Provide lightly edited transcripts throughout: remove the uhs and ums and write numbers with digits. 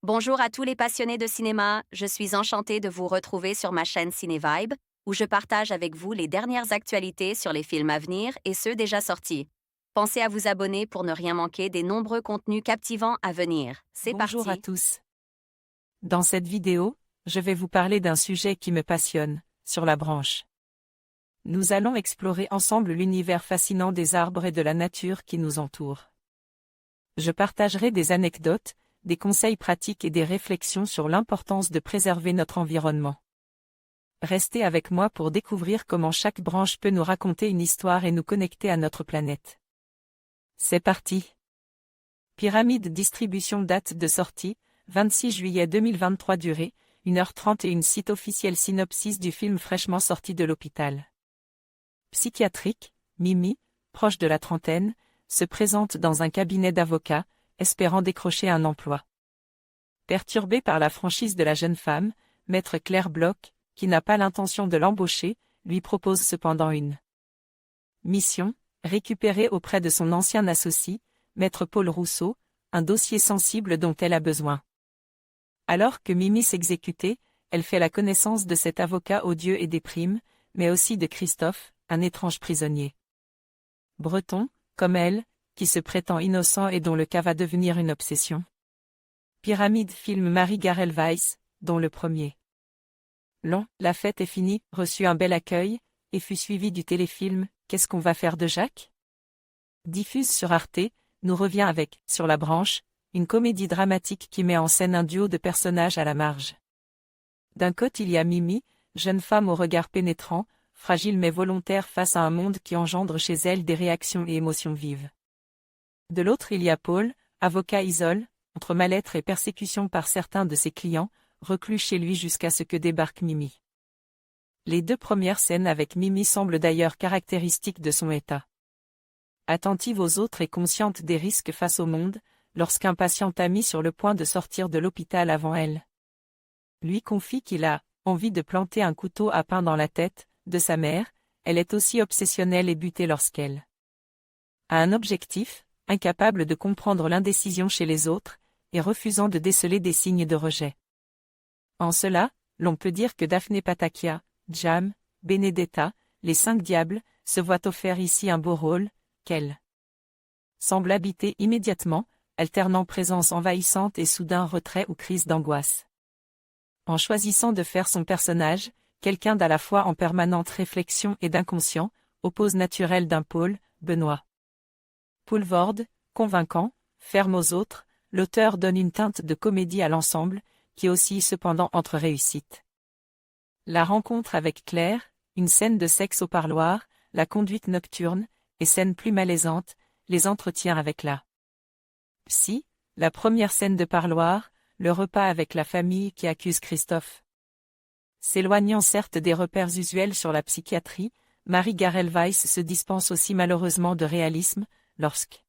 Bonjour à tous les passionnés de cinéma, je suis enchantée de vous retrouver sur ma chaîne CinéVibe, où je partage avec vous les dernières actualités sur les films à venir et ceux déjà sortis. Pensez à vous abonner pour ne rien manquer des nombreux contenus captivants à venir. C'est Bonjour à parti! tous. Dans cette vidéo, je vais vous parler d'un sujet qui me passionne, sur la branche. Nous allons explorer ensemble l'univers fascinant des arbres et de la nature qui nous entoure. Je partagerai des anecdotes, des conseils pratiques et des réflexions sur l'importance de préserver notre environnement. Restez avec moi pour découvrir comment chaque branche peut nous raconter une histoire et nous connecter à notre planète. C'est parti! Pyramide distribution date de sortie, 26 juillet 2023 durée, 1h31 site officiel synopsis du film fraîchement sorti de l'hôpital. Psychiatrique, Mimi, proche de la trentaine, se présente dans un cabinet d'avocats, espérant décrocher un emploi. Perturbée par la franchise de la jeune femme, maître Claire Bloch, qui n'a pas l'intention de l'embaucher, lui propose cependant une mission, récupérer auprès de son ancien associé, maître Paul Rousseau, un dossier sensible dont elle a besoin. Alors que Mimi s'exécutait, elle fait la connaissance de cet avocat odieux et déprime, mais aussi de Christophe, un étrange prisonnier breton, comme elle, qui se prétend innocent et dont le cas va devenir une obsession. Pyramide film Marie Garel Weiss, dont le premier La fête est finie, reçut un bel accueil, et fut suivi du téléfilm Qu'est-ce qu'on va faire de Jacques? Diffuse sur Arte, nous revient avec Sur la branche, une comédie dramatique qui met en scène un duo de personnages à la marge. D'un côté il y a Mimi, jeune femme au regard pénétrant, fragile mais volontaire face à un monde qui engendre chez elle des réactions et émotions vives. De l'autre il y a Paul, avocat isole, entre mal-être et persécution par certains de ses clients, reclus chez lui jusqu'à ce que débarque Mimi. Les deux premières scènes avec Mimi semblent d'ailleurs caractéristiques de son état. Attentive aux autres et consciente des risques face au monde, lorsqu'un patient a mis sur le point de sortir de l'hôpital avant elle lui confie qu'il a envie de planter un couteau à pain dans la tête de sa mère, elle est aussi obsessionnelle et butée lorsqu'elle a un objectif, incapable de comprendre l'indécision chez les autres, et refusant de déceler des signes de rejet. En cela, l'on peut dire que Daphné Patakia, Jam, Benedetta, les 5 diables, se voient offert ici un beau rôle, qu'elle semble habiter immédiatement, alternant présence envahissante et soudain retrait ou crise d'angoisse. En choisissant de faire son personnage, quelqu'un d'à la fois en permanente réflexion et d'inconscient, oppose naturel d'un pôle, Benoît Poulvorde, convaincant, ferme aux autres, l'auteur donne une teinte de comédie à l'ensemble, qui oscille cependant entre réussite. La rencontre avec Claire, une scène de sexe au parloir, la conduite nocturne, et scène plus malaisante, les entretiens avec la psy, la première scène de parloir, le repas avec la famille qui accuse Christophe. S'éloignant certes des repères usuels sur la psychiatrie, Marie Garel Weiss se dispense aussi malheureusement de réalisme, lorsque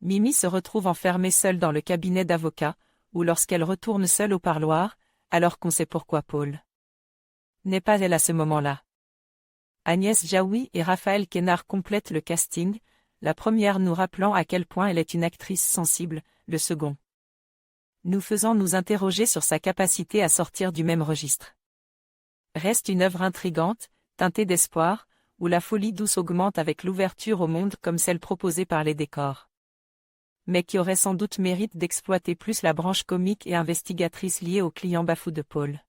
Mimi se retrouve enfermée seule dans le cabinet d'avocat, ou lorsqu'elle retourne seule au parloir, alors qu'on sait pourquoi Paul n'est pas elle à ce moment-là. Agnès Jaoui et Raphaël Quénard complètent le casting, la première nous rappelant à quel point elle est une actrice sensible, le second nous faisant nous interroger sur sa capacité à sortir du même registre. Reste une œuvre intrigante, teintée d'espoir, où la folie douce augmente avec l'ouverture au monde comme celle proposée par les décors. Mais qui aurait sans doute mérite d'exploiter plus la branche comique et investigatrice liée au client bafou de Paul.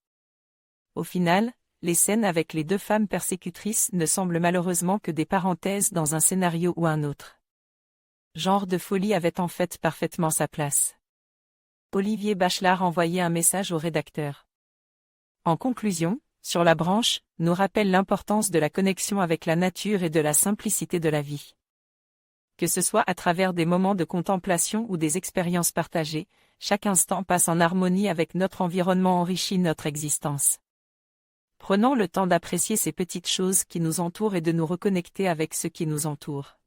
Au final, les scènes avec les 2 femmes persécutrices ne semblent malheureusement que des parenthèses dans un scénario ou un autre. Genre de folie avait en fait parfaitement sa place. Olivier Bachelard envoyait un message au rédacteur. En conclusion, Sur la branche, nous rappelle l'importance de la connexion avec la nature et de la simplicité de la vie. Que ce soit à travers des moments de contemplation ou des expériences partagées, chaque instant passe en harmonie avec notre environnement enrichit notre existence. Prenons le temps d'apprécier ces petites choses qui nous entourent et de nous reconnecter avec ce qui nous entoure.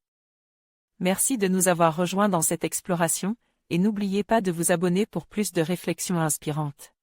Merci de nous avoir rejoints dans cette exploration, et n'oubliez pas de vous abonner pour plus de réflexions inspirantes.